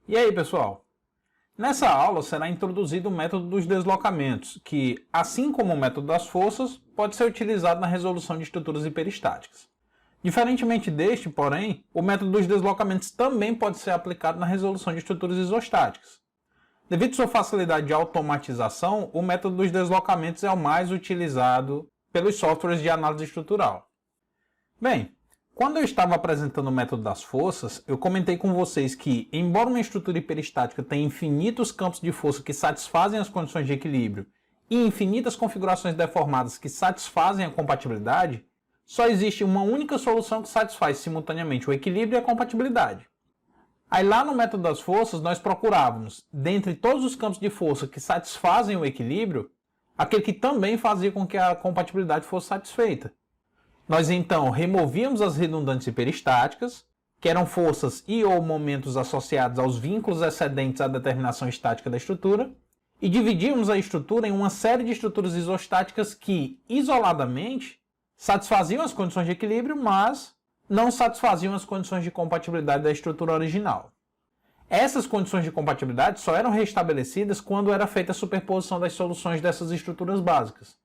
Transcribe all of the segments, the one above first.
E aí, pessoal? Nessa aula será introduzido o método dos deslocamentos, que, assim como o método das forças, pode ser utilizado na resolução de estruturas hiperestáticas. Diferentemente deste, porém, o método dos deslocamentos também pode ser aplicado na resolução de estruturas isostáticas. Devido à sua facilidade de automatização, o método dos deslocamentos é o mais utilizado pelos softwares de análise estrutural. Bem, quando eu estava apresentando o método das forças, eu comentei com vocês que, embora uma estrutura hiperestática tenha infinitos campos de força que satisfazem as condições de equilíbrio e infinitas configurações deformadas que satisfazem a compatibilidade, só existe uma única solução que satisfaz simultaneamente o equilíbrio e a compatibilidade. Aí lá no método das forças nós procurávamos, dentre todos os campos de força que satisfazem o equilíbrio, aquele que também fazia com que a compatibilidade fosse satisfeita. Nós então removíamos as redundantes hiperestáticas, que eram forças e ou momentos associados aos vínculos excedentes à determinação estática da estrutura, e dividíamos a estrutura em uma série de estruturas isostáticas que, isoladamente, satisfaziam as condições de equilíbrio, mas não satisfaziam as condições de compatibilidade da estrutura original. Essas condições de compatibilidade só eram restabelecidas quando era feita a superposição das soluções dessas estruturas básicas.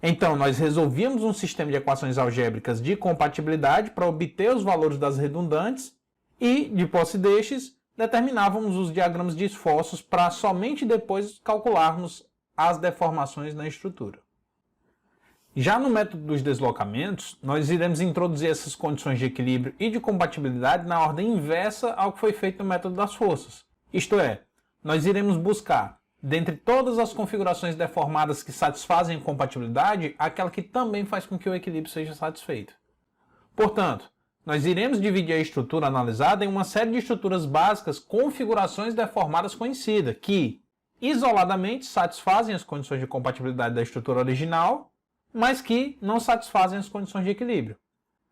Então, nós resolvíamos um sistema de equações algébricas de compatibilidade para obter os valores das redundantes e, de posse destes, determinávamos os diagramas de esforços para somente depois calcularmos as deformações na estrutura. Já no método dos deslocamentos, nós iremos introduzir essas condições de equilíbrio e de compatibilidade na ordem inversa ao que foi feito no método das forças. Isto é, nós iremos buscar, dentre todas as configurações deformadas que satisfazem a compatibilidade, aquela que também faz com que o equilíbrio seja satisfeito. Portanto, nós iremos dividir a estrutura analisada em uma série de estruturas básicas configurações deformadas conhecidas, que, isoladamente, satisfazem as condições de compatibilidade da estrutura original, mas que não satisfazem as condições de equilíbrio.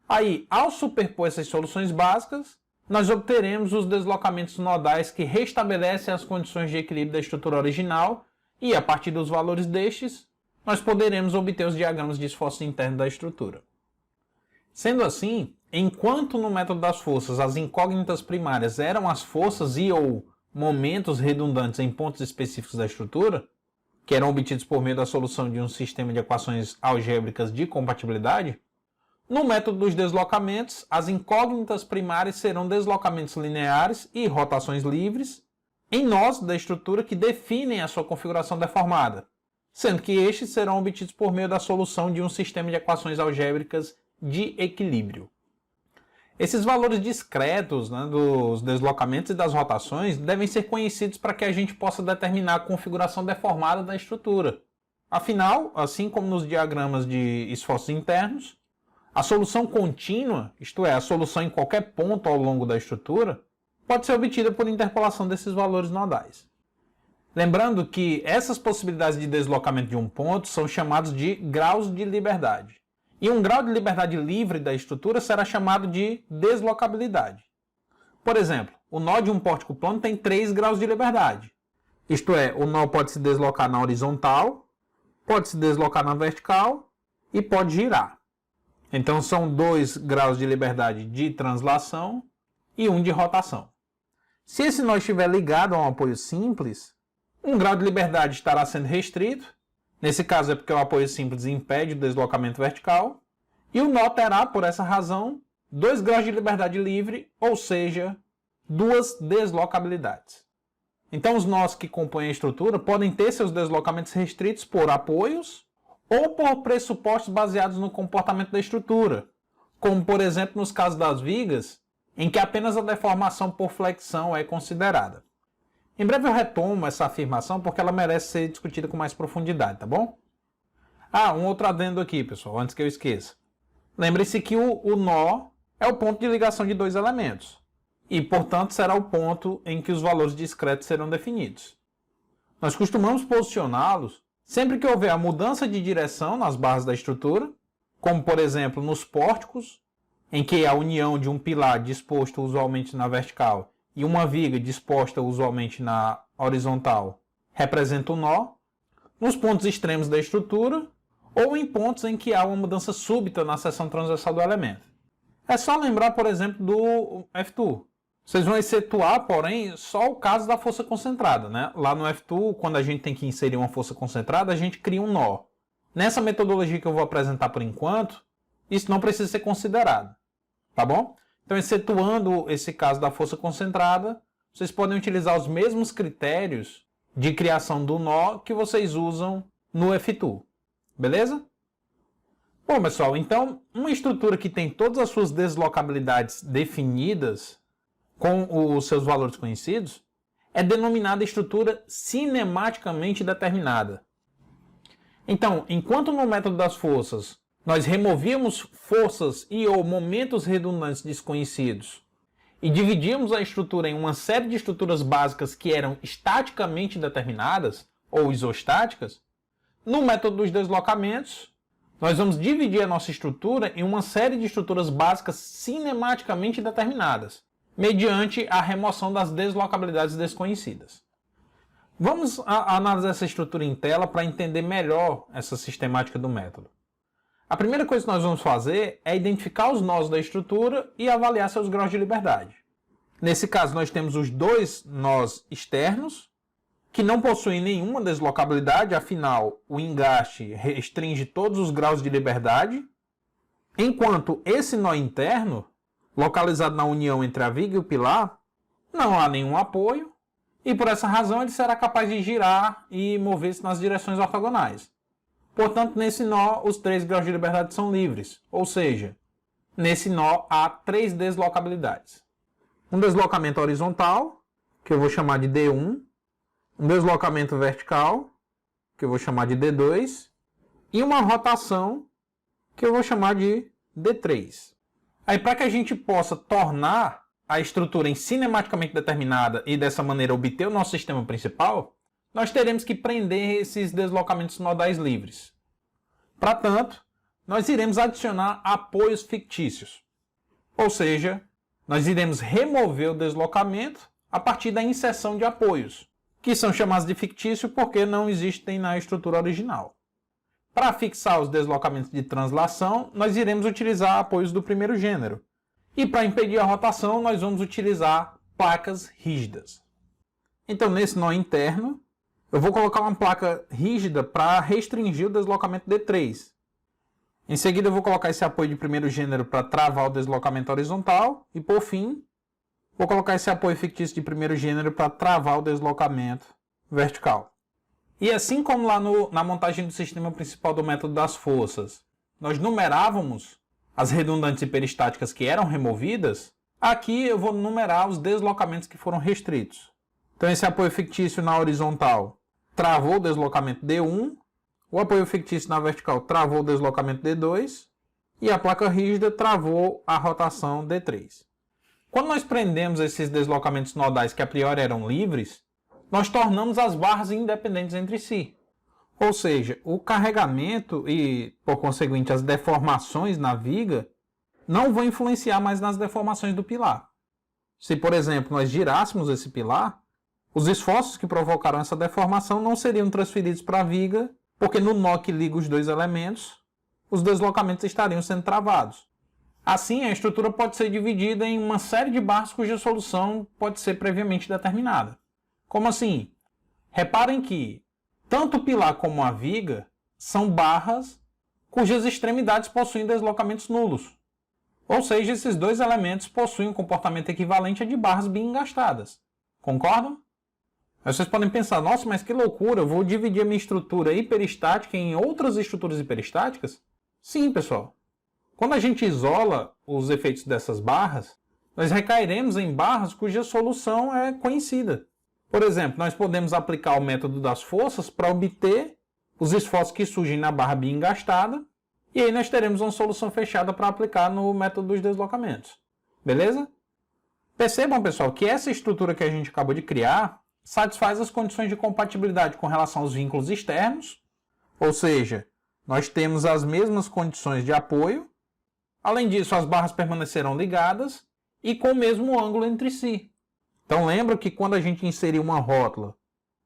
Aí, ao superpor essas soluções básicas, nós obteremos os deslocamentos nodais que restabelecem as condições de equilíbrio da estrutura original e, a partir dos valores destes, nós poderemos obter os diagramas de esforço interno da estrutura. Sendo assim, enquanto no método das forças as incógnitas primárias eram as forças e ou momentos redundantes em pontos específicos da estrutura, que eram obtidos por meio da solução de um sistema de equações algébricas de compatibilidade, no método dos deslocamentos, as incógnitas primárias serão deslocamentos lineares e rotações livres em nós da estrutura que definem a sua configuração deformada, sendo que estes serão obtidos por meio da solução de um sistema de equações algébricas de equilíbrio. Esses valores discretos, dos deslocamentos e das rotações devem ser conhecidos para que a gente possa determinar a configuração deformada da estrutura. Afinal, assim como nos diagramas de esforços internos, a solução contínua, isto é, a solução em qualquer ponto ao longo da estrutura, pode ser obtida por interpolação desses valores nodais. Lembrando que essas possibilidades de deslocamento de um ponto são chamados de graus de liberdade. E um grau de liberdade livre da estrutura será chamado de deslocabilidade. Por exemplo, o nó de um pórtico plano tem 3 graus de liberdade. Isto é, o nó pode se deslocar na horizontal, pode se deslocar na vertical e pode girar. Então são 2 graus de liberdade de translação e 1 de rotação. Se esse nó estiver ligado a um apoio simples, um grau de liberdade estará sendo restrito. Nesse caso é porque o apoio simples impede o deslocamento vertical. E o nó terá, por essa razão, 2 graus de liberdade livre, ou seja, 2 deslocabilidades. Então os nós que compõem a estrutura podem ter seus deslocamentos restritos por apoios ou por pressupostos baseados no comportamento da estrutura, como por exemplo nos casos das vigas, em que apenas a deformação por flexão é considerada. Em breve eu retomo essa afirmação porque ela merece ser discutida com mais profundidade, tá bom? Um outro adendo aqui, pessoal, antes que eu esqueça. Lembre-se que o nó é o ponto de ligação de 2 elementos e, portanto, será o ponto em que os valores discretos serão definidos. Nós costumamos posicioná-los sempre que houver a mudança de direção nas barras da estrutura, como, por exemplo, nos pórticos, em que a união de um pilar disposto usualmente na vertical e uma viga disposta usualmente na horizontal representa o nó, nos pontos extremos da estrutura ou em pontos em que há uma mudança súbita na seção transversal do elemento. É só lembrar, por exemplo, do F2. Vocês vão excetuar, porém, só o caso da força concentrada, né? Lá no F2, quando a gente tem que inserir uma força concentrada, a gente cria um nó. Nessa metodologia que eu vou apresentar por enquanto, isso não precisa ser considerado, tá bom? Então, excetuando esse caso da força concentrada, vocês podem utilizar os mesmos critérios de criação do nó que vocês usam no F2, beleza? Bom, pessoal, então, uma estrutura que tem todas as suas deslocabilidades definidas com os seus valores conhecidos é denominada estrutura cinematicamente determinada. Então, enquanto no método das forças nós removíamos forças e ou momentos redundantes desconhecidos e dividíamos a estrutura em uma série de estruturas básicas que eram estaticamente determinadas ou isostáticas, no método dos deslocamentos, nós vamos dividir a nossa estrutura em uma série de estruturas básicas cinematicamente determinadas, mediante a remoção das deslocabilidades desconhecidas. Vamos analisar essa estrutura em tela para entender melhor essa sistemática do método. A primeira coisa que nós vamos fazer é identificar os nós da estrutura e avaliar seus graus de liberdade. Nesse caso, nós temos os dois nós externos, que não possuem nenhuma deslocabilidade, afinal, o engaste restringe todos os graus de liberdade, enquanto esse nó interno, localizado na união entre a viga e o pilar, não há nenhum apoio, e por essa razão ele será capaz de girar e mover-se nas direções ortogonais. Portanto, nesse nó, os 3 graus de liberdade são livres, ou seja, nesse nó há 3 deslocabilidades. Um deslocamento horizontal, que eu vou chamar de D1, um deslocamento vertical, que eu vou chamar de D2, e uma rotação, que eu vou chamar de D3. Aí, para que a gente possa tornar a estrutura em cinematicamente determinada e dessa maneira obter o nosso sistema principal, nós teremos que prender esses deslocamentos nodais livres. Para tanto, nós iremos adicionar apoios fictícios. Ou seja, nós iremos remover o deslocamento a partir da inserção de apoios, que são chamados de fictício porque não existem na estrutura original. Para fixar os deslocamentos de translação, nós iremos utilizar apoios do primeiro gênero. E para impedir a rotação, nós vamos utilizar placas rígidas. Então, nesse nó interno, eu vou colocar uma placa rígida para restringir o deslocamento D3. Em seguida, eu vou colocar esse apoio de primeiro gênero para travar o deslocamento horizontal. E, por fim, vou colocar esse apoio fictício de primeiro gênero para travar o deslocamento vertical. E assim como lá na montagem do sistema principal do método das forças, nós numerávamos as redundantes hiperestáticas que eram removidas, aqui eu vou numerar os deslocamentos que foram restritos. Então esse apoio fictício na horizontal travou o deslocamento D1, o apoio fictício na vertical travou o deslocamento D2 e a placa rígida travou a rotação D3. Quando nós prendemos esses deslocamentos nodais que a priori eram livres, nós tornamos as barras independentes entre si. Ou seja, o carregamento e, por conseguinte, as deformações na viga não vão influenciar mais nas deformações do pilar. Se, por exemplo, nós girássemos esse pilar, os esforços que provocaram essa deformação não seriam transferidos para a viga, porque no nó que liga os dois elementos, os deslocamentos estariam sendo travados. Assim, a estrutura pode ser dividida em uma série de barras cuja solução pode ser previamente determinada. Como assim? Reparem que tanto o pilar como a viga são barras cujas extremidades possuem deslocamentos nulos. Ou seja, esses dois elementos possuem um comportamento equivalente a de barras bem engastadas. Concordam? Aí vocês podem pensar, nossa, mas que loucura, eu vou dividir a minha estrutura hiperestática em outras estruturas hiperestáticas? Sim, pessoal. Quando a gente isola os efeitos dessas barras, nós recairemos em barras cuja solução é conhecida. Por exemplo, nós podemos aplicar o método das forças para obter os esforços que surgem na barra bem engastada, e aí nós teremos uma solução fechada para aplicar no método dos deslocamentos. Beleza? Percebam, pessoal, que essa estrutura que a gente acabou de criar satisfaz as condições de compatibilidade com relação aos vínculos externos, ou seja, nós temos as mesmas condições de apoio. Além disso, as barras permanecerão ligadas e com o mesmo ângulo entre si. Então lembra que quando a gente inseriu uma rótula,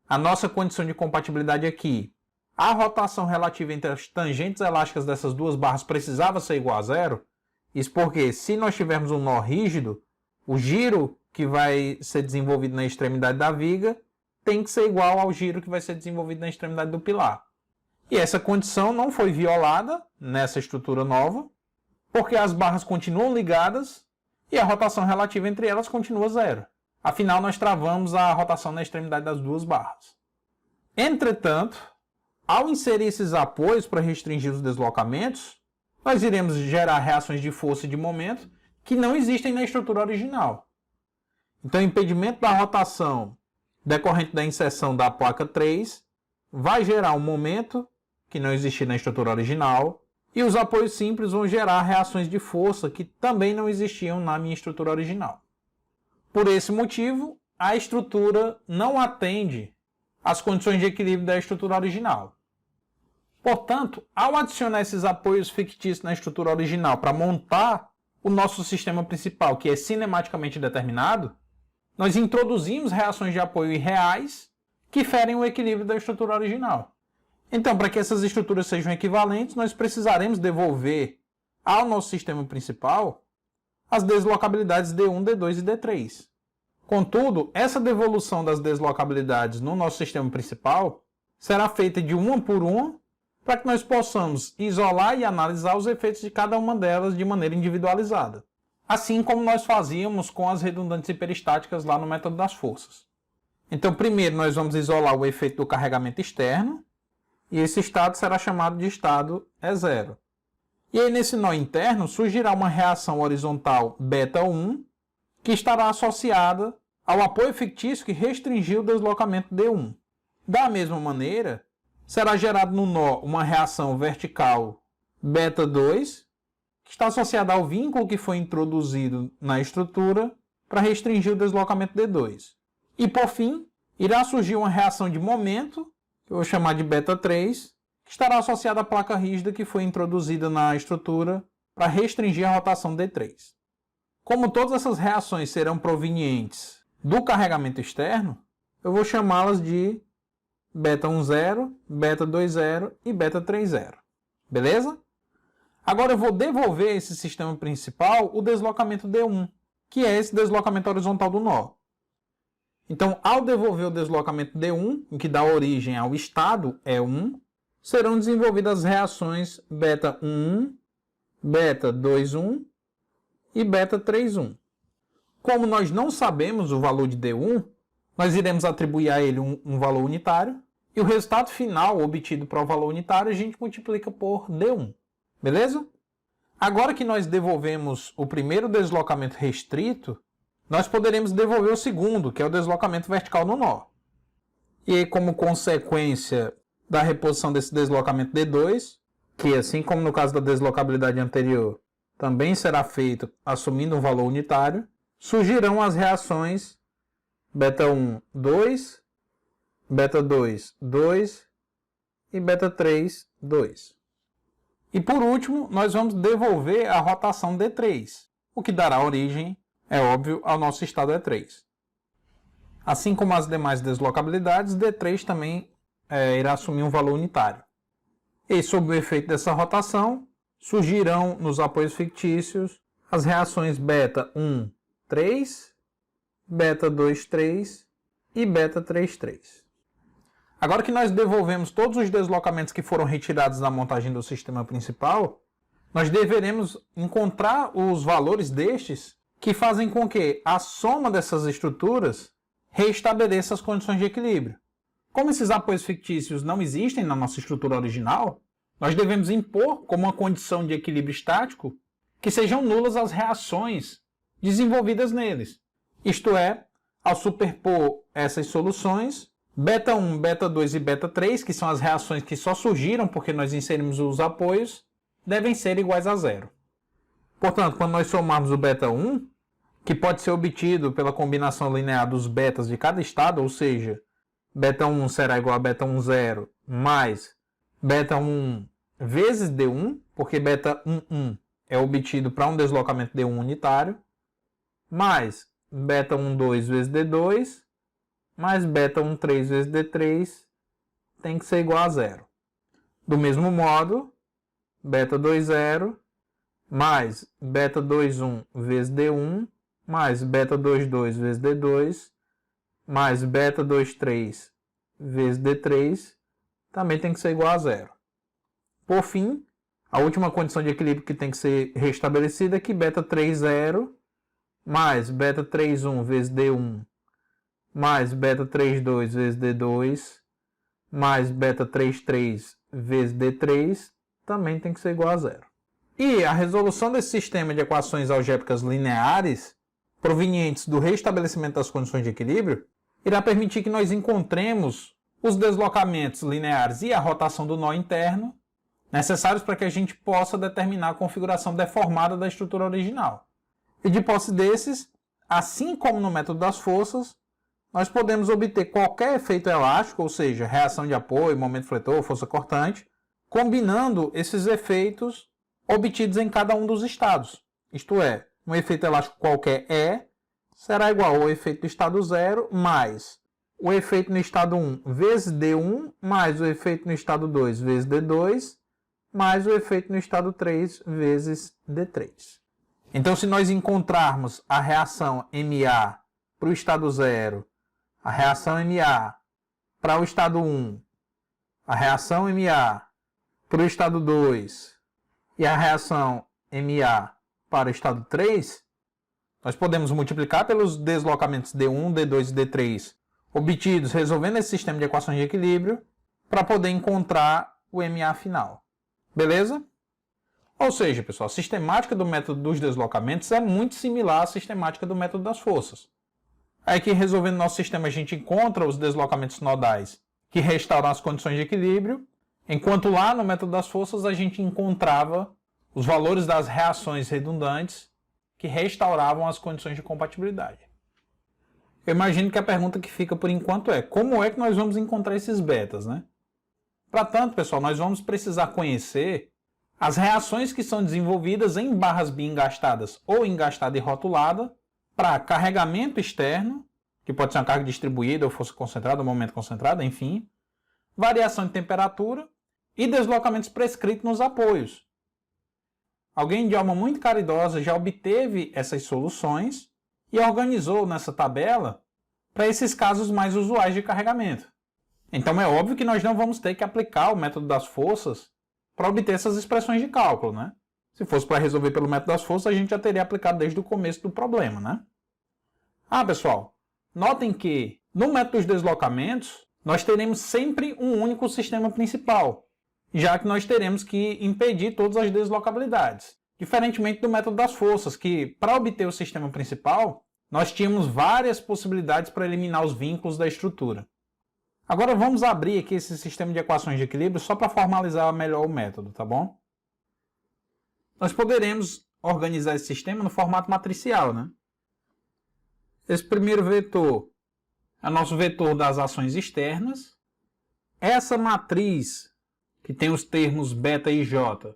a nossa condição de compatibilidade aqui, a rotação relativa entre as tangentes elásticas dessas duas barras precisava ser igual a zero? Isso porque, se nós tivermos um nó rígido, o giro que vai ser desenvolvido na extremidade da viga tem que ser igual ao giro que vai ser desenvolvido na extremidade do pilar. E essa condição não foi violada nessa estrutura nova, porque as barras continuam ligadas e a rotação relativa entre elas continua zero. Afinal, nós travamos a rotação na extremidade das duas barras. Entretanto, ao inserir esses apoios para restringir os deslocamentos, nós iremos gerar reações de força e de momento que não existem na estrutura original. Então, o impedimento da rotação decorrente da inserção da placa 3 vai gerar um momento que não existia na estrutura original, e os apoios simples vão gerar reações de força que também não existiam na minha estrutura original. Por esse motivo, a estrutura não atende às condições de equilíbrio da estrutura original. Portanto, ao adicionar esses apoios fictícios na estrutura original para montar o nosso sistema principal, que é cinematicamente determinado, nós introduzimos reações de apoio irreais que ferem o equilíbrio da estrutura original. Então, para que essas estruturas sejam equivalentes, nós precisaremos devolver ao nosso sistema principal as deslocabilidades D1, D2 e D3. Contudo, essa devolução das deslocabilidades no nosso sistema principal será feita de uma por uma, para que nós possamos isolar e analisar os efeitos de cada uma delas de maneira individualizada. Assim como nós fazíamos com as redundantes hiperestáticas lá no método das forças. Então, primeiro nós vamos isolar o efeito do carregamento externo, e esse estado será chamado de estado E0. E aí, nesse nó interno, surgirá uma reação horizontal β1, que estará associada ao apoio fictício que restringiu o deslocamento D1. Da mesma maneira, será gerado no nó uma reação vertical β2, que está associada ao vínculo que foi introduzido na estrutura para restringir o deslocamento D2. E, por fim, irá surgir uma reação de momento, que eu vou chamar de β3, que estará associada à placa rígida que foi introduzida na estrutura para restringir a rotação D3. Como todas essas reações serão provenientes do carregamento externo, eu vou chamá-las de β10, β20 e β30. Beleza? Agora eu vou devolver a esse sistema principal o deslocamento D1, que é esse deslocamento horizontal do nó. Então, ao devolver o deslocamento D1, o que dá origem ao estado E1, serão desenvolvidas as reações β11, β21 e β31. Como nós não sabemos o valor de D1, nós iremos atribuir a ele um valor unitário, e o resultado final obtido para o valor unitário a gente multiplica por D1. Beleza? Agora que nós devolvemos o primeiro deslocamento restrito, nós poderemos devolver o segundo, que é o deslocamento vertical no nó. E aí, como consequência da reposição desse deslocamento D2, que assim como no caso da deslocabilidade anterior, também será feito assumindo um valor unitário, surgirão as reações β1, 2, β2, 2 e β3, 2. E por último, nós vamos devolver a rotação D3, o que dará origem, é óbvio, ao nosso estado E3. Assim como as demais deslocabilidades, D3 também irá assumir um valor unitário. E sob o efeito dessa rotação, surgirão nos apoios fictícios as reações β1, 3, β2, 3 e β3, 3. Agora que nós devolvemos todos os deslocamentos que foram retirados da montagem do sistema principal, nós deveremos encontrar os valores destes que fazem com que a soma dessas estruturas reestabeleça as condições de equilíbrio. Como esses apoios fictícios não existem na nossa estrutura original, nós devemos impor como uma condição de equilíbrio estático que sejam nulas as reações desenvolvidas neles. Isto é, ao superpor essas soluções, β1, β2 e β3, que são as reações que só surgiram porque nós inserimos os apoios, devem ser iguais a zero. Portanto, quando nós somarmos o β1, que pode ser obtido pela combinação linear dos betas de cada estado, ou seja, β1 será igual a β10 mais β1 vezes D1, porque β11 é obtido para um deslocamento D1 unitário, mais β12 vezes D2, mais β13 vezes D3 tem que ser igual a zero. Do mesmo modo, β20 mais beta 21 vezes D1, mais beta 22 vezes D2, mais beta 23 vezes D3, também tem que ser igual a zero. Por fim, a última condição de equilíbrio que tem que ser restabelecida é que beta 30 mais beta 31 vezes D1, mais beta 32 vezes D2, mais beta 33 vezes D3, também tem que ser igual a zero. E a resolução desse sistema de equações algébricas lineares, provenientes do restabelecimento das condições de equilíbrio, irá permitir que nós encontremos os deslocamentos lineares e a rotação do nó interno, necessários para que a gente possa determinar a configuração deformada da estrutura original. E de posse desses, assim como no método das forças, nós podemos obter qualquer efeito elástico, ou seja, reação de apoio, momento fletor, força cortante, combinando esses efeitos obtidos em cada um dos estados. Isto é, um efeito elástico qualquer E será igual ao efeito do estado 0 mais o efeito no estado 1 vezes D1 mais o efeito no estado 2 vezes D2 mais o efeito no estado 3 vezes D3. Então, se nós encontrarmos a reação MA para o estado 0, a reação MA para o estado 1, a reação MA para o estado 2 e a reação MA para o estado 3, nós podemos multiplicar pelos deslocamentos D1, D2 e D3 obtidos resolvendo esse sistema de equações de equilíbrio para poder encontrar o MA final. Beleza? Ou seja, pessoal, a sistemática do método dos deslocamentos é muito similar à sistemática do método das forças. Aí que resolvendo nosso sistema a gente encontra os deslocamentos nodais que restauram as condições de equilíbrio, enquanto lá no método das forças a gente encontrava os valores das reações redundantes que restauravam as condições de compatibilidade. Eu imagino que a pergunta que fica por enquanto é: como é que nós vamos encontrar esses betas, né? Para tanto, pessoal, nós vamos precisar conhecer as reações que são desenvolvidas em barras biengastadas ou engastada e rotulada para carregamento externo, que pode ser uma carga distribuída ou força concentrada ou momento concentrado, enfim, variação de temperatura e deslocamentos prescritos nos apoios. Alguém de alma muito caridosa já obteve essas soluções e organizou nessa tabela para esses casos mais usuais de carregamento. Então é óbvio que nós não vamos ter que aplicar o método das forças para obter essas expressões de cálculo, né? Se fosse para resolver pelo método das forças, a gente já teria aplicado desde o começo do problema, né? Ah, pessoal, notem que no método dos deslocamentos, nós teremos sempre um único sistema principal, já que nós teremos que impedir todas as deslocabilidades. Diferentemente do método das forças, que para obter o sistema principal, nós tínhamos várias possibilidades para eliminar os vínculos da estrutura. Agora vamos abrir aqui esse sistema de equações de equilíbrio só para formalizar melhor o método, tá bom? Nós poderemos organizar esse sistema no formato matricial, né? Esse primeiro vetor é o nosso vetor das ações externas. Essa matriz, que tem os termos beta e j,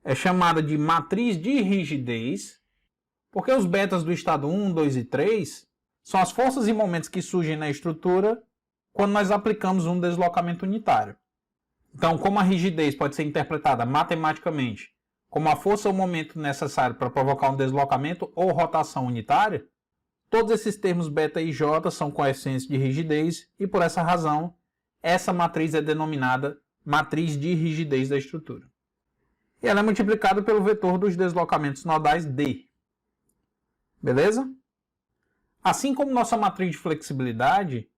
é chamada de matriz de rigidez, porque os betas do estado 1, 2 e 3 são as forças e momentos que surgem na estrutura quando nós aplicamos um deslocamento unitário. Então, como a rigidez pode ser interpretada matematicamente como a força ou momento necessário para provocar um deslocamento ou rotação unitária, todos esses termos beta e j são coeficientes de rigidez e, por essa razão, essa matriz é denominada matriz de rigidez da estrutura. E ela é multiplicada pelo vetor dos deslocamentos nodais D. Beleza? Assim como nossa matriz de flexibilidade,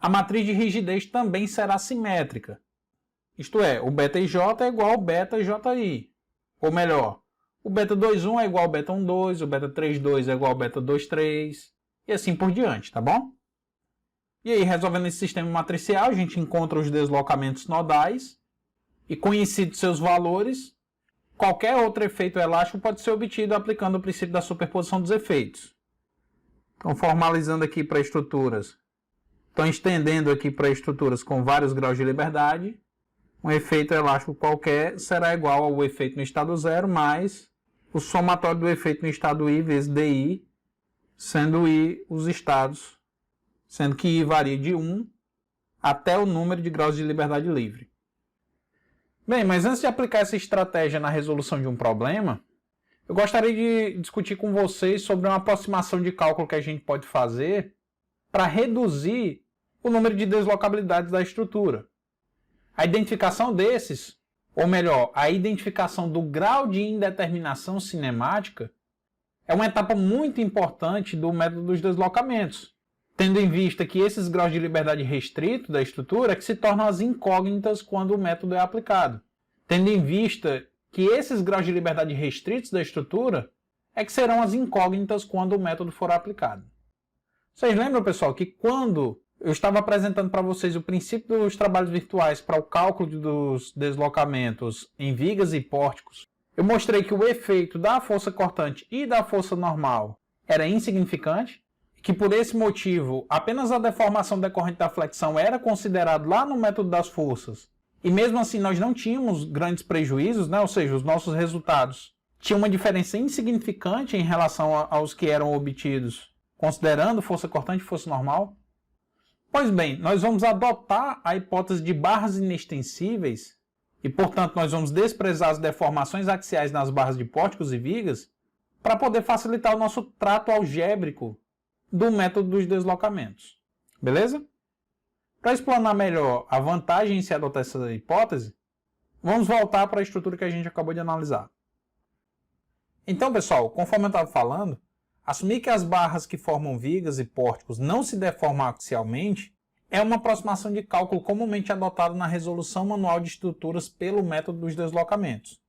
a matriz de rigidez também será simétrica. Isto é, o beta ij é igual ao beta ji. Ou melhor, o beta 2,1 é igual ao beta 1,2, o beta 3,2 é igual ao beta 2,3, e assim por diante, tá bom? E aí, resolvendo esse sistema matricial, a gente encontra os deslocamentos nodais, e conhecidos seus valores, qualquer outro efeito elástico pode ser obtido aplicando o princípio da superposição dos efeitos. Então, formalizando aqui para estruturas, então estendendo aqui para estruturas com vários graus de liberdade, um efeito elástico qualquer será igual ao efeito no estado 0 mais o somatório do efeito no estado I vezes DI, sendo I os estados, sendo que I varia de 1 até o número de graus de liberdade livre. Bem, mas antes de aplicar essa estratégia na resolução de um problema, eu gostaria de discutir com vocês sobre uma aproximação de cálculo que a gente pode fazer para reduzir o número de deslocabilidades da estrutura. A identificação desses, ou melhor, a identificação do grau de indeterminação cinemática, é uma etapa muito importante do método dos deslocamentos, tendo em vista que esses graus de liberdade restrito da estrutura é que se tornam as incógnitas quando o método é aplicado. Tendo em vista que esses graus de liberdade restritos da estrutura é que serão as incógnitas quando o método for aplicado. Vocês lembram, pessoal, que quando eu estava apresentando para vocês o princípio dos trabalhos virtuais para o cálculo dos deslocamentos em vigas e pórticos, eu mostrei que o efeito da força cortante e da força normal era insignificante, que por esse motivo apenas a deformação decorrente da flexão era considerado lá no método das forças, e mesmo assim nós não tínhamos grandes prejuízos, né? Ou seja, os nossos resultados tinham uma diferença insignificante em relação aos que eram obtidos, considerando força cortante e força normal. Pois bem, nós vamos adotar a hipótese de barras inextensíveis e, portanto, nós vamos desprezar as deformações axiais nas barras de pórticos e vigas para poder facilitar o nosso trato algébrico do método dos deslocamentos. Beleza? Para explanar melhor a vantagem em se adotar essa hipótese, vamos voltar para a estrutura que a gente acabou de analisar. Então, pessoal, conforme eu estava falando, assumir que as barras que formam vigas e pórticos não se deformam axialmente é uma aproximação de cálculo comumente adotada na resolução manual de estruturas pelo método dos deslocamentos.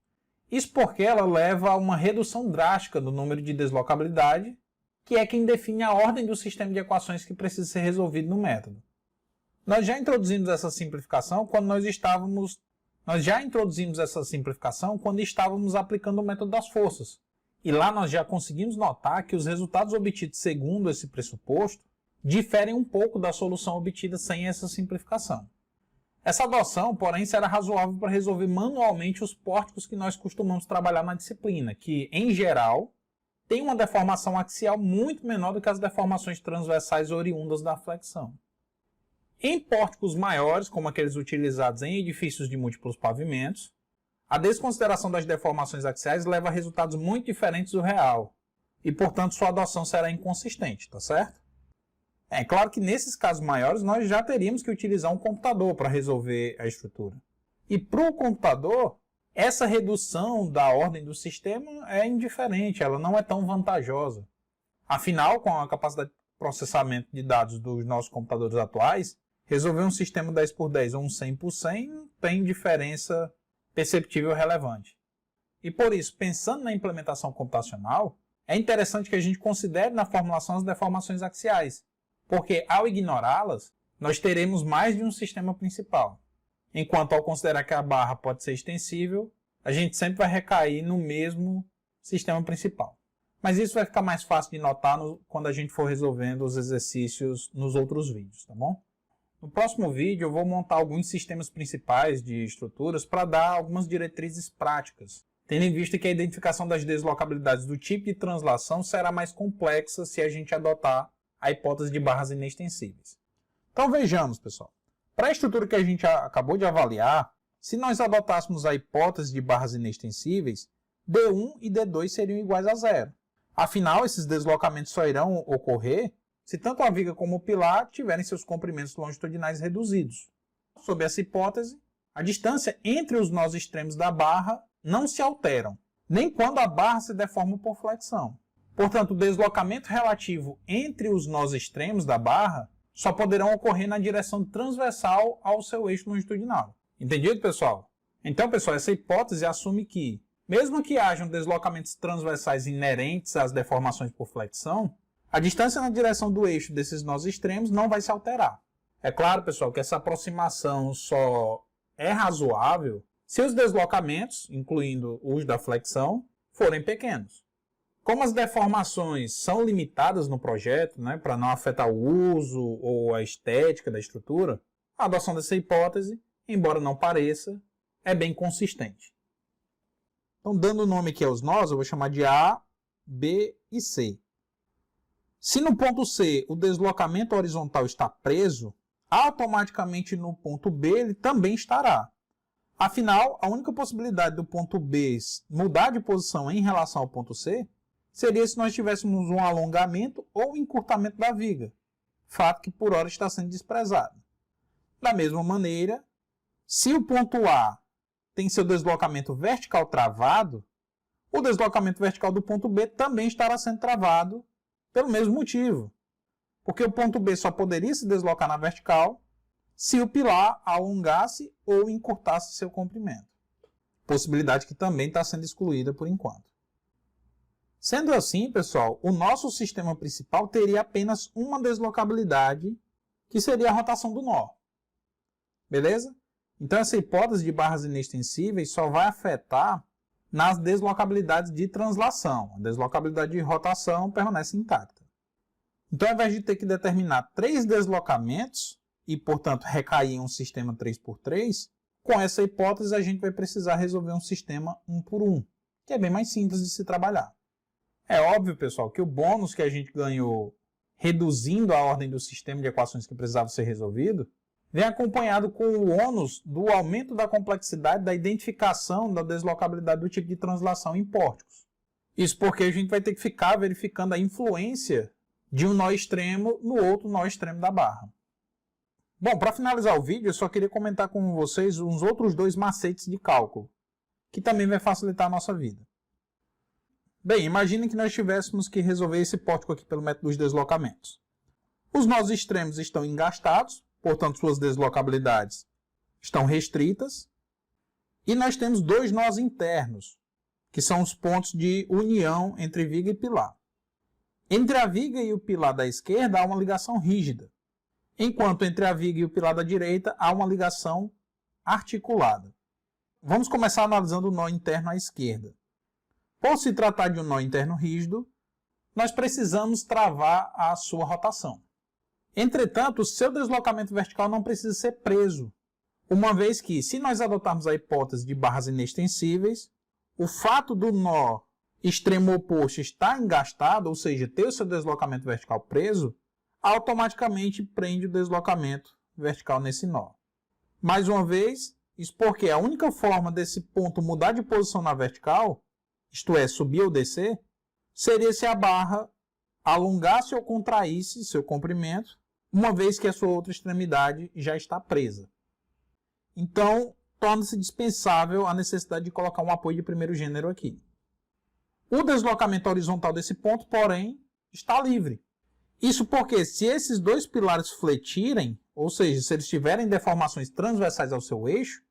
Isso porque ela leva a uma redução drástica do número de deslocabilidade, que é quem define a ordem do sistema de equações que precisa ser resolvido no método. Nós já introduzimos essa simplificação quando estávamos aplicando o método das forças. E lá nós já conseguimos notar que os resultados obtidos segundo esse pressuposto diferem um pouco da solução obtida sem essa simplificação. Essa adoção, porém, será razoável para resolver manualmente os pórticos que nós costumamos trabalhar na disciplina, que, em geral, têm uma deformação axial muito menor do que as deformações transversais oriundas da flexão. Em pórticos maiores, como aqueles utilizados em edifícios de múltiplos pavimentos, a desconsideração das deformações axiais leva a resultados muito diferentes do real, e, portanto, sua adoção será inconsistente, tá certo? É claro que nesses casos maiores nós já teríamos que utilizar um computador para resolver a estrutura. E para o computador, essa redução da ordem do sistema é indiferente, ela não é tão vantajosa. Afinal, com a capacidade de processamento de dados dos nossos computadores atuais, resolver um sistema 10x10 ou um 100x100 não tem diferença perceptível relevante. E por isso, pensando na implementação computacional, é interessante que a gente considere na formulação as deformações axiais, porque ao ignorá-las, nós teremos mais de um sistema principal. Enquanto ao considerar que a barra pode ser extensível, a gente sempre vai recair no mesmo sistema principal. Mas isso vai ficar mais fácil de notar quando a gente for resolvendo os exercícios nos outros vídeos, tá bom? No próximo vídeo eu vou montar alguns sistemas principais de estruturas para dar algumas diretrizes práticas, tendo em vista que a identificação das deslocabilidades do tipo de translação será mais complexa se a gente adotar a hipótese de barras inextensíveis. Então vejamos, pessoal. Para a estrutura que a gente acabou de avaliar, se nós adotássemos a hipótese de barras inextensíveis, D1 e D2 seriam iguais a zero. Afinal, esses deslocamentos só irão ocorrer se tanto a viga como o pilar tiverem seus comprimentos longitudinais reduzidos. Sob essa hipótese, a distância entre os nós extremos da barra não se alteram, nem quando a barra se deforma por flexão. Portanto, o deslocamento relativo entre os nós extremos da barra só poderão ocorrer na direção transversal ao seu eixo longitudinal. Entendido, pessoal? Então, pessoal, essa hipótese assume que, mesmo que hajam deslocamentos transversais inerentes às deformações por flexão, a distância na direção do eixo desses nós extremos não vai se alterar. É claro, pessoal, que essa aproximação só é razoável se os deslocamentos, incluindo os da flexão, forem pequenos. Como as deformações são limitadas no projeto, para não afetar o uso ou a estética da estrutura, a adoção dessa hipótese, embora não pareça, é bem consistente. Então, dando nome aqui aos nós, eu vou chamar de A, B e C. Se no ponto C o deslocamento horizontal está preso, automaticamente no ponto B ele também estará. Afinal, a única possibilidade do ponto B mudar de posição em relação ao ponto C seria se nós tivéssemos um alongamento ou encurtamento da viga, fato que por hora está sendo desprezado. Da mesma maneira, se o ponto A tem seu deslocamento vertical travado, o deslocamento vertical do ponto B também estará sendo travado pelo mesmo motivo, porque o ponto B só poderia se deslocar na vertical se o pilar alongasse ou encurtasse seu comprimento, possibilidade que também está sendo excluída por enquanto. Sendo assim, pessoal, o nosso sistema principal teria apenas uma deslocabilidade, que seria a rotação do nó. Beleza? Então, essa hipótese de barras inextensíveis só vai afetar nas deslocabilidades de translação. A deslocabilidade de rotação permanece intacta. Então, ao invés de ter que determinar 3 deslocamentos e, portanto, recair em um sistema 3x3, com essa hipótese a gente vai precisar resolver um sistema 1 por 1, que é bem mais simples de se trabalhar. É óbvio, pessoal, que o bônus que a gente ganhou reduzindo a ordem do sistema de equações que precisava ser resolvido vem acompanhado com o ônus do aumento da complexidade da identificação da deslocabilidade do tipo de translação em pórticos. Isso porque a gente vai ter que ficar verificando a influência de um nó extremo no outro nó extremo da barra. Bom, para finalizar o vídeo, eu só queria comentar com vocês uns outros 2 macetes de cálculo, que também vai facilitar a nossa vida. Bem, imaginem que nós tivéssemos que resolver esse pórtico aqui pelo método dos deslocamentos. Os nós extremos estão engastados, portanto suas deslocabilidades estão restritas. E nós temos 2 nós internos, que são os pontos de união entre viga e pilar. Entre a viga e o pilar da esquerda há uma ligação rígida, enquanto entre a viga e o pilar da direita há uma ligação articulada. Vamos começar analisando o nó interno à esquerda. Por se tratar de um nó interno rígido, nós precisamos travar a sua rotação. Entretanto, o seu deslocamento vertical não precisa ser preso, uma vez que, se nós adotarmos a hipótese de barras inextensíveis, o fato do nó extremo oposto estar engastado, ou seja, ter o seu deslocamento vertical preso, automaticamente prende o deslocamento vertical nesse nó. Mais uma vez, isso porque a única forma desse ponto mudar de posição na vertical, isto é, subir ou descer, seria se a barra alongasse ou contraísse seu comprimento, uma vez que a sua outra extremidade já está presa. Então, torna-se dispensável a necessidade de colocar um apoio de primeiro gênero aqui. O deslocamento horizontal desse ponto, porém, está livre. Isso porque, se esses 2 pilares fletirem, ou seja, se eles tiverem deformações transversais ao seu eixo,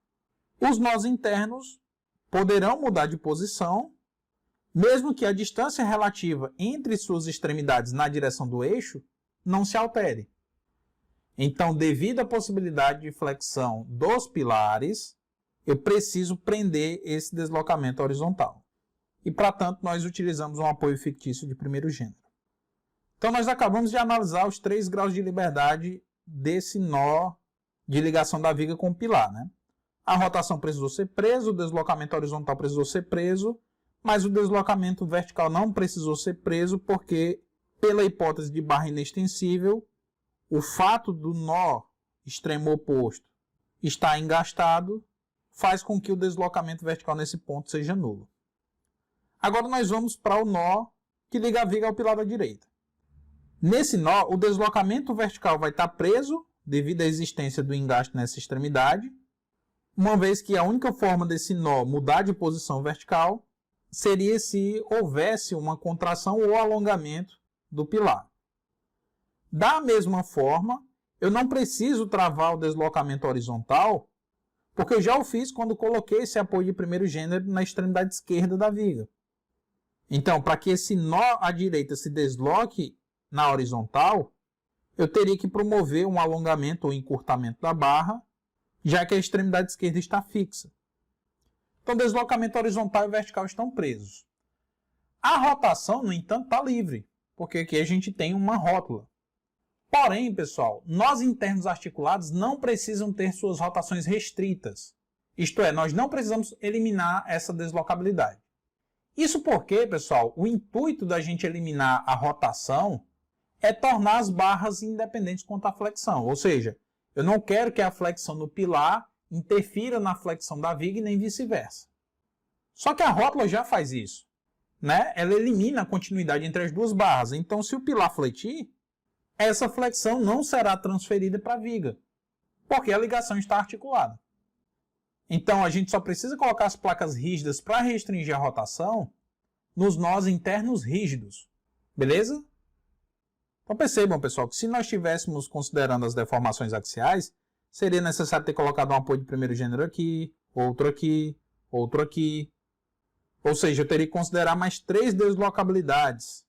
os nós internos poderão mudar de posição, mesmo que a distância relativa entre suas extremidades na direção do eixo não se altere. Então, devido à possibilidade de flexão dos pilares, eu preciso prender esse deslocamento horizontal. E, para tanto, nós utilizamos um apoio fictício de primeiro gênero. Então, nós acabamos de analisar os 3 graus de liberdade desse nó de ligação da viga com o pilar, né? A rotação precisou ser presa, o deslocamento horizontal precisou ser preso, mas o deslocamento vertical não precisou ser preso porque, pela hipótese de barra inextensível, o fato do nó extremo oposto estar engastado faz com que o deslocamento vertical nesse ponto seja nulo. Agora nós vamos para o nó que liga a viga ao pilar da direita. Nesse nó, o deslocamento vertical vai estar preso devido à existência do engaste nessa extremidade, uma vez que a única forma desse nó mudar de posição vertical seria se houvesse uma contração ou alongamento do pilar. Da mesma forma, eu não preciso travar o deslocamento horizontal, porque eu já o fiz quando coloquei esse apoio de primeiro gênero na extremidade esquerda da viga. Então, para que esse nó à direita se desloque na horizontal, eu teria que promover um alongamento ou encurtamento da barra, já que a extremidade esquerda está fixa. Então, deslocamento horizontal e vertical estão presos. A rotação, no entanto, está livre, porque aqui a gente tem uma rótula. Porém, pessoal, nós internos articulados não precisam ter suas rotações restritas. Isto é, nós não precisamos eliminar essa deslocabilidade. Isso porque, pessoal, o intuito da gente eliminar a rotação é tornar as barras independentes quanto à flexão. Ou seja, eu não quero que a flexão no pilar interfira na flexão da viga e nem vice-versa. Só que a rótula já faz isso, né? Ela elimina a continuidade entre as duas barras. Então, se o pilar fletir, essa flexão não será transferida para a viga, porque a ligação está articulada. Então, a gente só precisa colocar as placas rígidas para restringir a rotação nos nós internos rígidos, beleza? Então percebam, pessoal, que se nós estivéssemos considerando as deformações axiais, seria necessário ter colocado um apoio de primeiro gênero aqui, outro aqui, outro aqui. Ou seja, eu teria que considerar mais 3 deslocabilidades.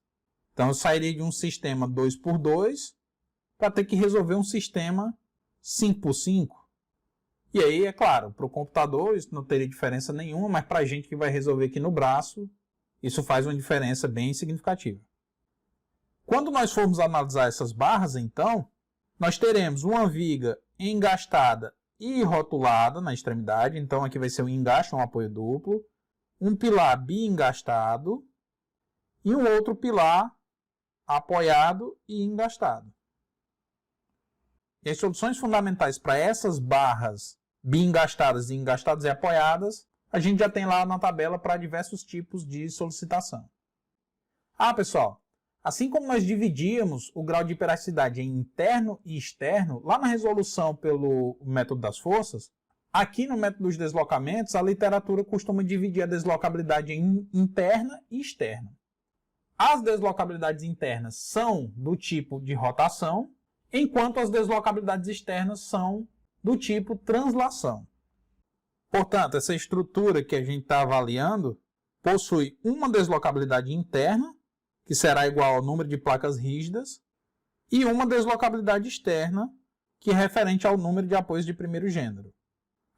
Então eu sairia de um sistema 2x2 para ter que resolver um sistema 5x5. E aí, é claro, para o computador isso não teria diferença nenhuma, mas para a gente que vai resolver aqui no braço, isso faz uma diferença bem significativa. Quando nós formos analisar essas barras, então, nós teremos uma viga engastada e rotulada na extremidade. Então, aqui vai ser um engaste, um apoio duplo. Um pilar biengastado e um outro pilar apoiado e engastado. E as soluções fundamentais para essas barras biengastadas, engastadas e apoiadas, a gente já tem lá na tabela para diversos tipos de solicitação. Pessoal, assim como nós dividíamos o grau de hiperelasticidade em interno e externo, lá na resolução pelo método das forças, aqui no método dos deslocamentos, a literatura costuma dividir a deslocabilidade em interna e externa. As deslocabilidades internas são do tipo de rotação, enquanto as deslocabilidades externas são do tipo translação. Portanto, essa estrutura que a gente está avaliando possui uma deslocabilidade interna, que será igual ao número de placas rígidas, e uma deslocabilidade externa, que é referente ao número de apoios de primeiro gênero.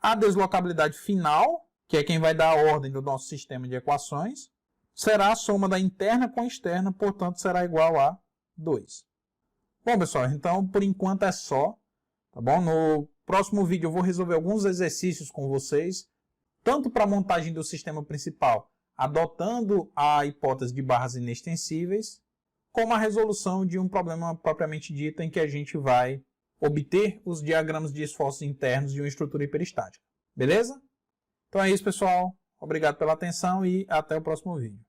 A deslocabilidade final, que é quem vai dar a ordem do nosso sistema de equações, será a soma da interna com a externa, portanto será igual a 2. Bom, pessoal, então por enquanto é só, tá bom? No próximo vídeo eu vou resolver alguns exercícios com vocês, tanto para a montagem do sistema principal, adotando a hipótese de barras inextensíveis, como a resolução de um problema propriamente dito em que a gente vai obter os diagramas de esforços internos de uma estrutura hiperestática. Beleza? Então é isso, pessoal. Obrigado pela atenção e até o próximo vídeo.